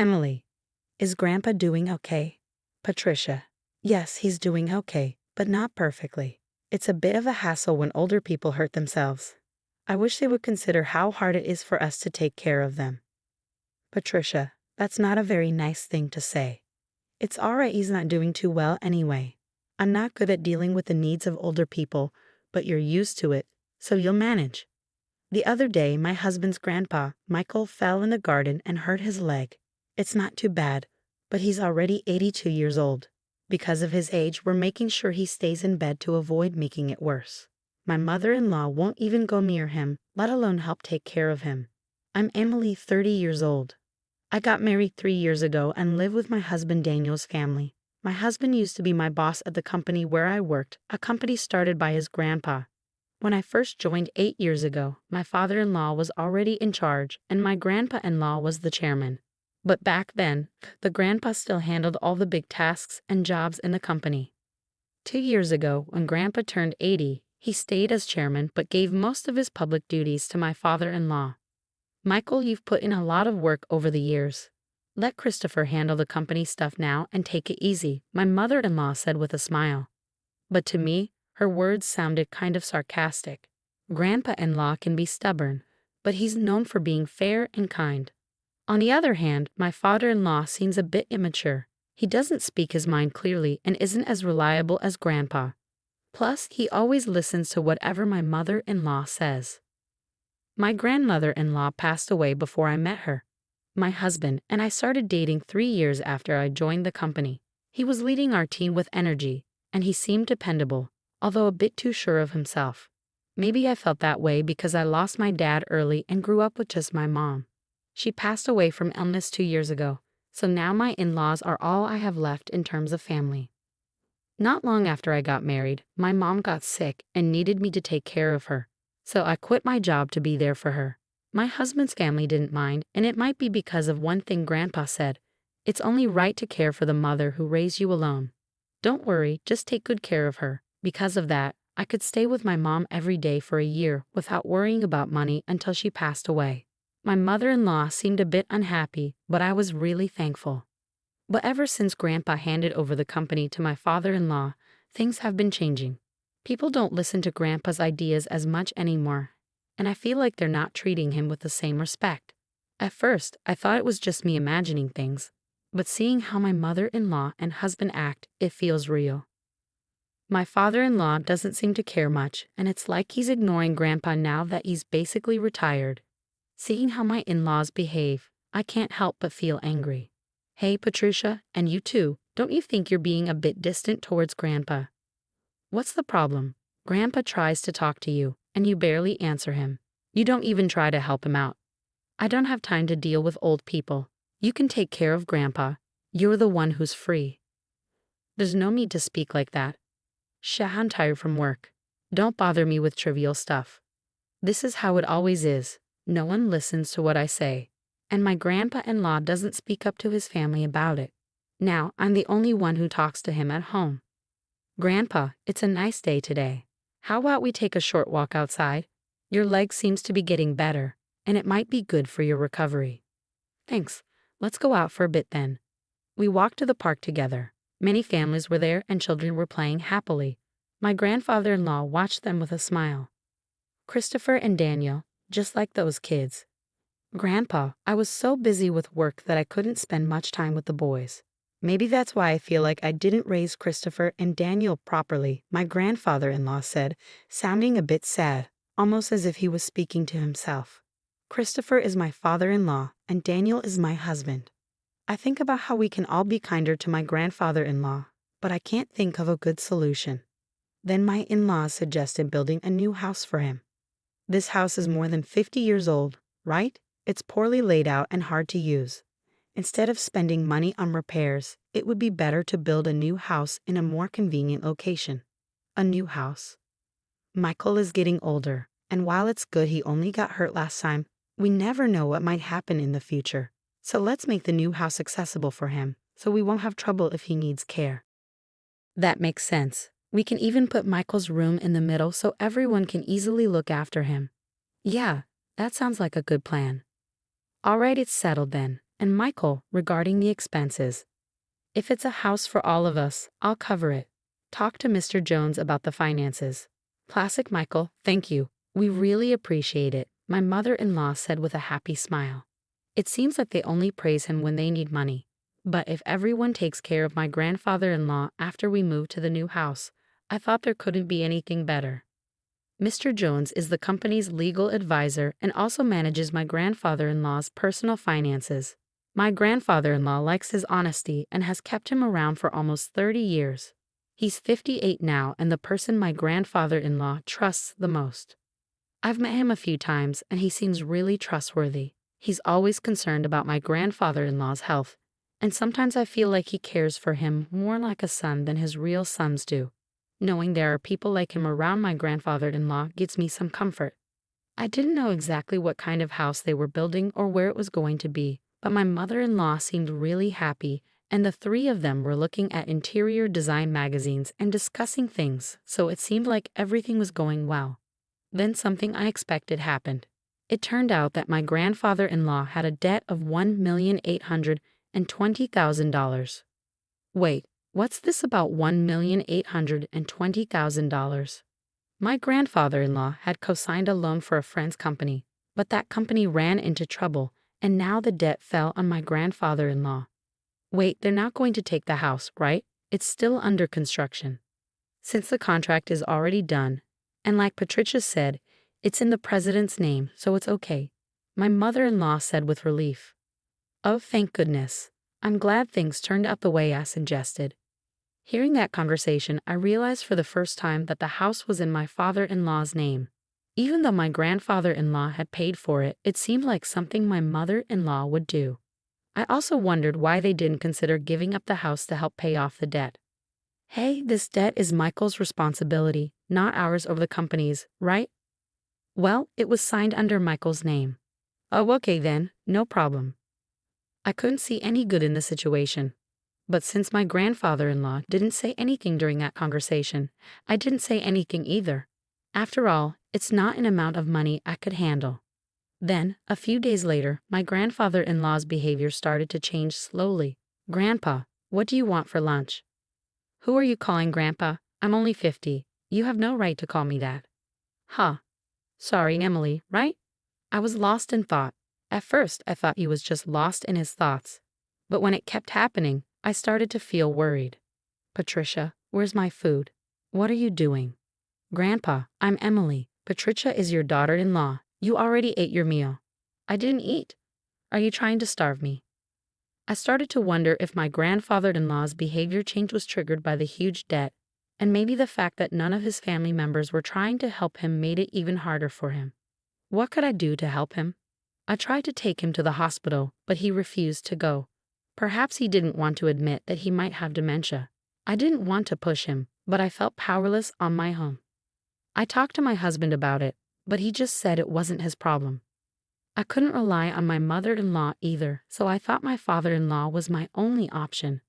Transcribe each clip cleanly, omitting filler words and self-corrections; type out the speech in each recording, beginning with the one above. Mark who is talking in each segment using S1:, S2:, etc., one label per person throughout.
S1: Emily, is Grandpa doing okay? Patricia, yes, he's doing okay, but not perfectly. It's a bit of a hassle when older people hurt themselves. I wish they would consider how hard it is for us to take care of them. Patricia, that's not a very nice thing to say. It's alright he's not doing too well anyway. I'm not good at dealing with the needs of older people, but you're used to it, so you'll manage. The other day, my husband's grandpa, Michael, fell in the garden and hurt his leg. It's not too bad, but he's already 82 years old. Because of his age, we're making sure he stays in bed to avoid making it worse. My mother-in-law won't even go near him, let alone help take care of him. I'm Emily, 30 years old. I got married 3 years ago and live with my husband Daniel's family. My husband used to be my boss at the company where I worked, a company started by his grandpa. When I first joined 8 years ago, my father-in-law was already in charge and my grandpa-in-law was the chairman. But back then, the grandpa still handled all the big tasks and jobs in the company. 2 years ago, when Grandpa turned 80, he stayed as chairman but gave most of his public duties to my father-in-law. Michael, you've put in a lot of work over the years. Let Christopher handle the company stuff now and take it easy, my mother-in-law said with a smile. But to me, her words sounded kind of sarcastic. Grandpa-in-law can be stubborn, but he's known for being fair and kind. On the other hand, my father-in-law seems a bit immature. He doesn't speak his mind clearly and isn't as reliable as Grandpa. Plus, he always listens to whatever my mother-in-law says. My grandmother-in-law passed away before I met her. My husband and I started dating 3 years after I joined the company. He was leading our team with energy, and he seemed dependable, although a bit too sure of himself. Maybe I felt that way because I lost my dad early and grew up with just my mom. She passed away from illness 2 years ago, so now my in-laws are all I have left in terms of family. Not long after I got married, my mom got sick and needed me to take care of her, so I quit my job to be there for her. My husband's family didn't mind, and it might be because of one thing Grandpa said: it's only right to care for the mother who raised you alone. Don't worry, just take good care of her. Because of that, I could stay with my mom every day for a year without worrying about money until she passed away. My mother-in-law seemed a bit unhappy, but I was really thankful. But ever since Grandpa handed over the company to my father-in-law, things have been changing. People don't listen to Grandpa's ideas as much anymore, and I feel like they're not treating him with the same respect. At first, I thought it was just me imagining things, but seeing how my mother-in-law and husband act, it feels real. My father-in-law doesn't seem to care much, and it's like he's ignoring Grandpa now that he's basically retired. Seeing how my in-laws behave, I can't help but feel angry. Hey, Patricia, and you too, don't you think you're being a bit distant towards Grandpa? What's the problem? Grandpa tries to talk to you, and you barely answer him. You don't even try to help him out. I don't have time to deal with old people. You can take care of Grandpa. You're the one who's free. There's no need to speak like that. I'm tired from work. Don't bother me with trivial stuff. This is how it always is. No one listens to what I say, and my grandpa-in-law doesn't speak up to his family about it. Now I'm the only one who talks to him at home. Grandpa, it's a nice day today. How about we take a short walk outside? Your leg seems to be getting better, and it might be good for your recovery. Thanks. Let's go out for a bit then. We walked to the park together. Many families were there and children were playing happily. My grandfather-in-law watched them with a smile. Christopher and Daniel, just like those kids. Grandpa, I was so busy with work that I couldn't spend much time with the boys. Maybe that's why I feel like I didn't raise Christopher and Daniel properly, my grandfather-in-law said, sounding a bit sad, almost as if he was speaking to himself. Christopher is my father-in-law, and Daniel is my husband. I think about how we can all be kinder to my grandfather-in-law, but I can't think of a good solution. Then my in-laws suggested building a new house for him. This house is more than 50 years old, right? It's poorly laid out and hard to use. Instead of spending money on repairs, it would be better to build a new house in a more convenient location. A new house. Michael is getting older, and while it's good he only got hurt last time, we never know what might happen in the future. So let's make the new house accessible for him, so we won't have trouble if he needs care. That makes sense. We can even put Michael's room in the middle so everyone can easily look after him. Yeah, that sounds like a good plan. All right, it's settled then. And Michael, regarding the expenses. If it's a house for all of us, I'll cover it. Talk to Mr. Jones about the finances. Classic Michael, thank you. We really appreciate it, my mother-in-law said with a happy smile. It seems like they only praise him when they need money. But if everyone takes care of my grandfather-in-law after we move to the new house, I thought there couldn't be anything better. Mr. Jones is the company's legal advisor and also manages my grandfather-in-law's personal finances. My grandfather-in-law likes his honesty and has kept him around for almost 30 years. He's 58 now and the person my grandfather-in-law trusts the most. I've met him a few times and he seems really trustworthy. He's always concerned about my grandfather-in-law's health, and sometimes I feel like he cares for him more like a son than his real sons do. Knowing there are people like him around my grandfather-in-law gives me some comfort. I didn't know exactly what kind of house they were building or where it was going to be, but my mother-in-law seemed really happy, and the three of them were looking at interior design magazines and discussing things, so it seemed like everything was going well. Then something unexpected happened. It turned out that my grandfather-in-law had a debt of $1,820,000. Wait, what's this about $1,820,000? My grandfather-in-law had co-signed a loan for a friend's company, but that company ran into trouble, and now the debt fell on my grandfather-in-law. Wait, they're not going to take the house, right? It's still under construction. Since the contract is already done, and like Patricia said, it's in the president's name, so it's okay, my mother-in-law said with relief. Oh, thank goodness. I'm glad things turned out the way I suggested. Hearing that conversation, I realized for the first time that the house was in my father-in-law's name. Even though my grandfather-in-law had paid for it, it seemed like something my mother-in-law would do. I also wondered why they didn't consider giving up the house to help pay off the debt. Hey, this debt is Michael's responsibility, not ours or the company's, right? Well, it was signed under Michael's name. Oh, okay then, no problem. I couldn't see any good in the situation. But since my grandfather-in-law didn't say anything during that conversation, I didn't say anything either. After all, it's not an amount of money I could handle. Then, a few days later, my grandfather-in-law's behavior started to change slowly. Grandpa, what do you want for lunch? Who are you calling Grandpa? I'm only 50. You have no right to call me that. Huh. Sorry, Emily, right? I was lost in thought. At first, I thought he was just lost in his thoughts. But when it kept happening, I started to feel worried. Patricia, where's my food? What are you doing? Grandpa, I'm Emily. Patricia is your daughter-in-law. You already ate your meal. I didn't eat. Are you trying to starve me? I started to wonder if my grandfather-in-law's behavior change was triggered by the huge debt, and maybe the fact that none of his family members were trying to help him made it even harder for him. What could I do to help him? I tried to take him to the hospital, but he refused to go. Perhaps he didn't want to admit that he might have dementia. I didn't want to push him, but I felt powerless on my own. I talked to my husband about it, but he just said it wasn't his problem. I couldn't rely on my mother-in-law either, so I thought my father-in-law was my only option.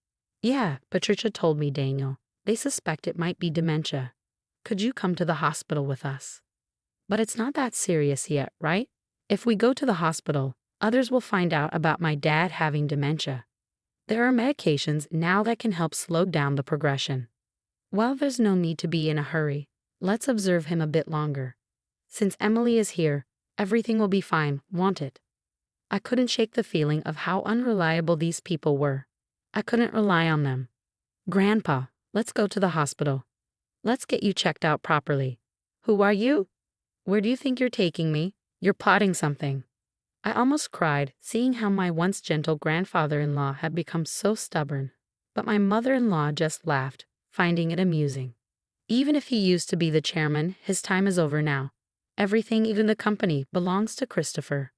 S1: Yeah, Patricia told me, Daniel. They suspect it might be dementia. Could you come to the hospital with us? But it's not that serious yet, right? If we go to the hospital, others will find out about my dad having dementia. There are medications now that can help slow down the progression. While there's no need to be in a hurry, let's observe him a bit longer. Since Emily is here, everything will be fine, won't it? I couldn't shake the feeling of how unreliable these people were. I couldn't rely on them. Grandpa, let's go to the hospital. Let's get you checked out properly. Who are you? Where do you think you're taking me? You're plotting something. I almost cried, seeing how my once gentle grandfather-in-law had become so stubborn. But my mother-in-law just laughed, finding it amusing. Even if he used to be the chairman, his time is over now. Everything, even the company, belongs to Christopher.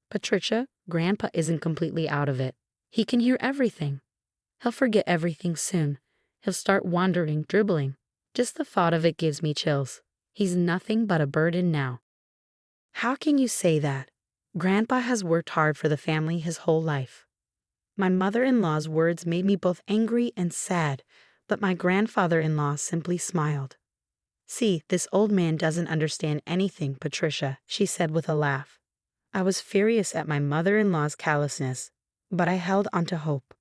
S1: Patricia, Grandpa isn't completely out of it. He can hear everything. He'll forget everything soon. He'll start wandering, dribbling. Just the thought of it gives me chills. He's nothing but a burden now. How can you say that? Grandpa has worked hard for the family his whole life. My mother-in-law's words made me both angry and sad, but my grandfather-in-law simply smiled. See, this old man doesn't understand anything, Patricia, she said with a laugh. I was furious at my mother-in-law's callousness, But I held on to hope.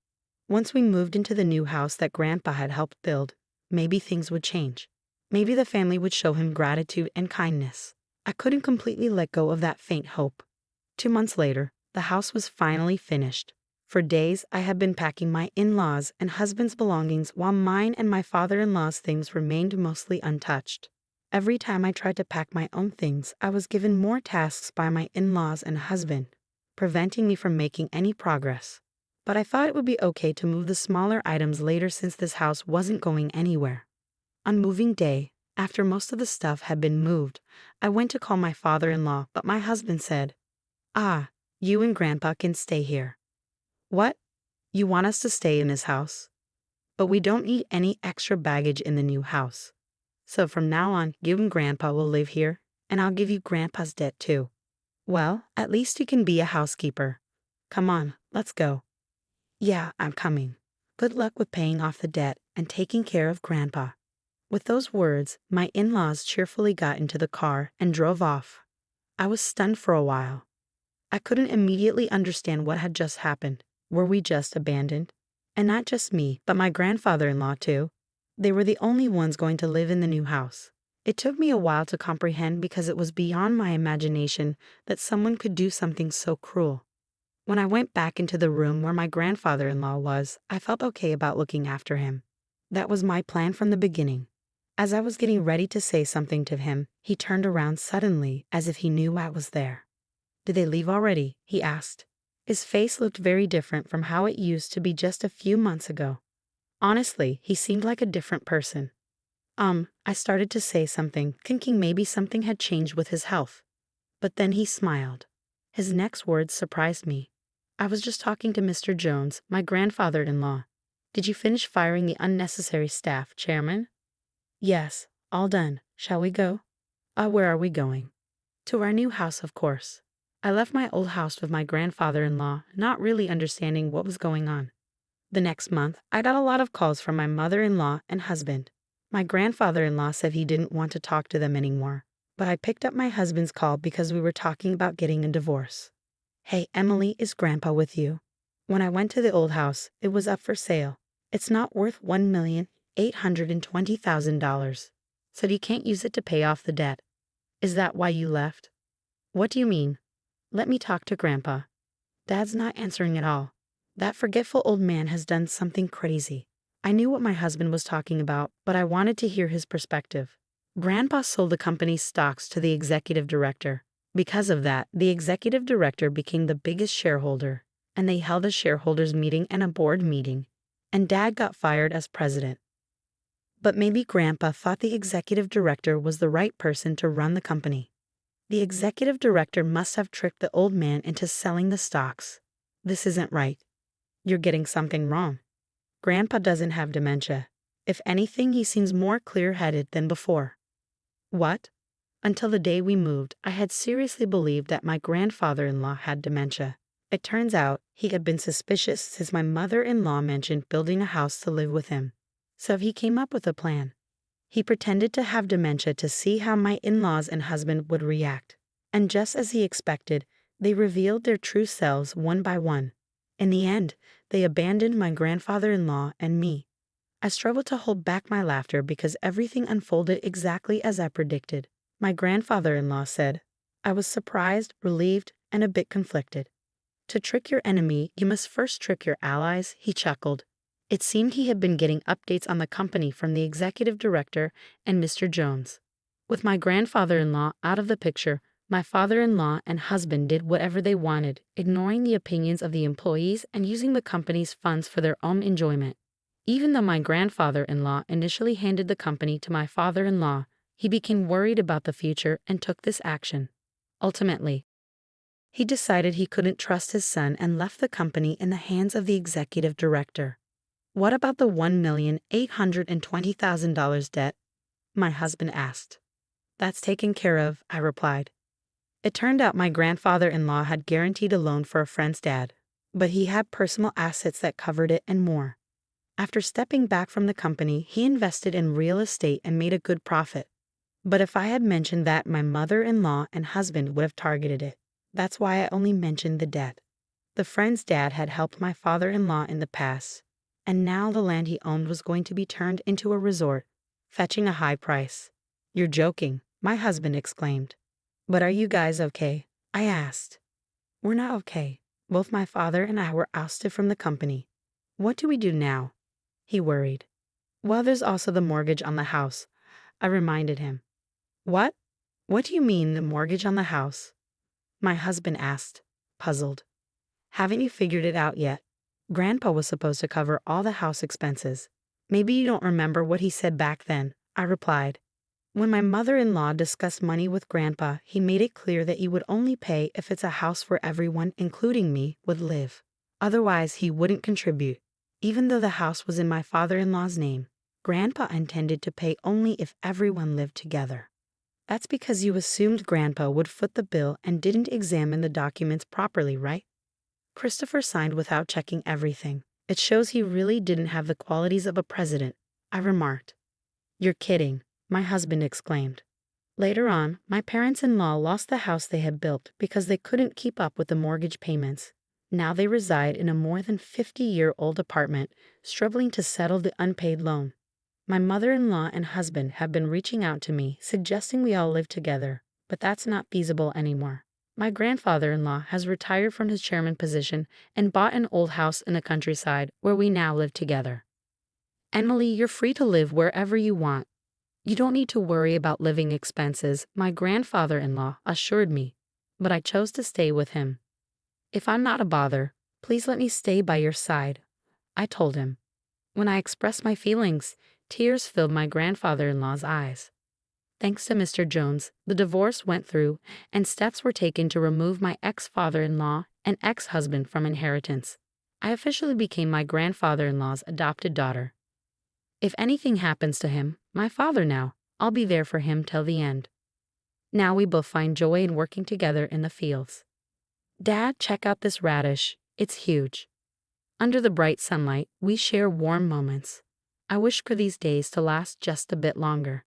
S1: Once we moved into the new house that Grandpa had helped build, maybe things would change. Maybe the family would show him gratitude and kindness. I couldn't completely let go of that faint hope. 2 months later, the house was finally finished. For days, I had been packing my in-laws' and husband's belongings while mine and my father-in-law's things remained mostly untouched. Every time I tried to pack my own things, I was given more tasks by my in-laws and husband, preventing me from making any progress. But I thought it would be okay to move the smaller items later since this house wasn't going anywhere. On moving day, after most of the stuff had been moved, I went to call my father-in-law, but my husband said, "Ah, you and Grandpa can stay here." "What? You want us to stay in this house? But we don't need any extra baggage in the new house. So from now on, you and Grandpa will live here, and I'll give you Grandpa's debt too." "Well, at least you can be a housekeeper. Come on, let's go." "Yeah, I'm coming. Good luck with paying off the debt and taking care of Grandpa." With those words, my in-laws cheerfully got into the car and drove off. I was stunned for a while. I couldn't immediately understand what had just happened. Were we just abandoned? And not just me, but my grandfather-in-law too. They were the only ones going to live in the new house. It took me a while to comprehend because it was beyond my imagination that someone could do something so cruel. When I went back into the room where my grandfather-in-law was, I felt okay about looking after him. That was my plan from the beginning. As I was getting ready to say something to him, he turned around suddenly as if he knew I was there. "Did they leave already?" he asked. His face looked very different from how it used to be just a few months ago. Honestly, he seemed like a different person. I started to say something, thinking maybe something had changed with his health. But then he smiled. His next words surprised me. "I was just talking to Mr. Jones, my grandfather-in-law. Did you finish firing the unnecessary staff, Chairman?" "Yes, all done. Shall we go?" Where are we going?" "To our new house, of course." I left my old house with my grandfather-in-law, not really understanding what was going on. The next month, I got a lot of calls from my mother-in-law and husband. My grandfather-in-law said he didn't want to talk to them anymore, but I picked up my husband's call because we were talking about getting a divorce. "Hey, Emily, is Grandpa with you?" When I went to the old house, it was up for sale. It's not worth $1,820,000, so you can't use it to pay off the debt. Is that why you left? What do you mean? Let me talk to Grandpa. Dad's not answering at all. That forgetful old man has done something crazy. I knew what my husband was talking about, but I wanted to hear his perspective. Grandpa sold the company's stocks to the executive director. Because of that, the executive director became the biggest shareholder, and they held a shareholders meeting and a board meeting, and Dad got fired as president. But maybe Grandpa thought the executive director was the right person to run the company. The executive director must have tricked the old man into selling the stocks. This isn't right. You're getting something wrong. Grandpa doesn't have dementia. If anything, he seems more clear-headed than before. What? Until the day we moved, I had seriously believed that my grandfather-in-law had dementia. It turns out he had been suspicious since my mother-in-law mentioned building a house to live with him. So he came up with a plan. He pretended to have dementia to see how my in-laws and husband would react. And just as he expected, they revealed their true selves one by one. In the end, they abandoned my grandfather-in-law and me. I struggled to hold back my laughter because everything unfolded exactly as I predicted. My grandfather-in-law said, I was surprised, relieved, and a bit conflicted. To trick your enemy, you must first trick your allies, he chuckled. It seemed he had been getting updates on the company from the executive director and Mr. Jones. With my grandfather-in-law out of the picture, my father-in-law and husband did whatever they wanted, ignoring the opinions of the employees and using the company's funds for their own enjoyment. Even though my grandfather-in-law initially handed the company to my father-in-law, he became worried about the future and took this action. Ultimately, he decided he couldn't trust his son and left the company in the hands of the executive director. What about the $1,820,000 debt? My husband asked. That's taken care of, I replied. It turned out my grandfather-in-law had guaranteed a loan for a friend's dad, but he had personal assets that covered it and more. After stepping back from the company, he invested in real estate and made a good profit. But if I had mentioned that, my mother-in-law and husband would have targeted it. That's why I only mentioned the debt. The friend's dad had helped my father-in-law in the past, and now the land he owned was going to be turned into a resort, fetching a high price. "You're joking," my husband exclaimed. "But are you guys okay?" I asked. "We're not okay. Both my father and I were ousted from the company. What do we do now?" He worried. "Well, there's also the mortgage on the house," I reminded him. "What? What do you mean, the mortgage on the house?" my husband asked, puzzled. "Haven't you figured it out yet? Grandpa was supposed to cover all the house expenses. Maybe you don't remember what he said back then," I replied. "When my mother-in-law discussed money with Grandpa, he made it clear that he would only pay if it's a house where everyone, including me, would live. Otherwise, he wouldn't contribute. Even though the house was in my father-in-law's name, Grandpa intended to pay only if everyone lived together." "That's because you assumed Grandpa would foot the bill and didn't examine the documents properly, right?" "Christopher signed without checking everything. It shows he really didn't have the qualities of a president," I remarked. "You're kidding," my husband exclaimed. Later on, my parents-in-law lost the house they had built because they couldn't keep up with the mortgage payments. Now they reside in a more than 50-year-old apartment, struggling to settle the unpaid loan. My mother-in-law and husband have been reaching out to me, suggesting we all live together, but that's not feasible anymore. My grandfather-in-law has retired from his chairman position and bought an old house in the countryside where we now live together. "Emily, you're free to live wherever you want. You don't need to worry about living expenses," my grandfather-in-law assured me, but I chose to stay with him. "If I'm not a bother, please let me stay by your side," I told him. When I expressed my feelings, tears filled my grandfather-in-law's eyes. Thanks to Mr. Jones, the divorce went through, and steps were taken to remove my ex-father-in-law and ex-husband from inheritance. I officially became my grandfather-in-law's adopted daughter. If anything happens to him, my father now, I'll be there for him till the end. Now we both find joy in working together in the fields. "Dad, check out this radish. It's huge." Under the bright sunlight, we share warm moments. I wish for these days to last just a bit longer.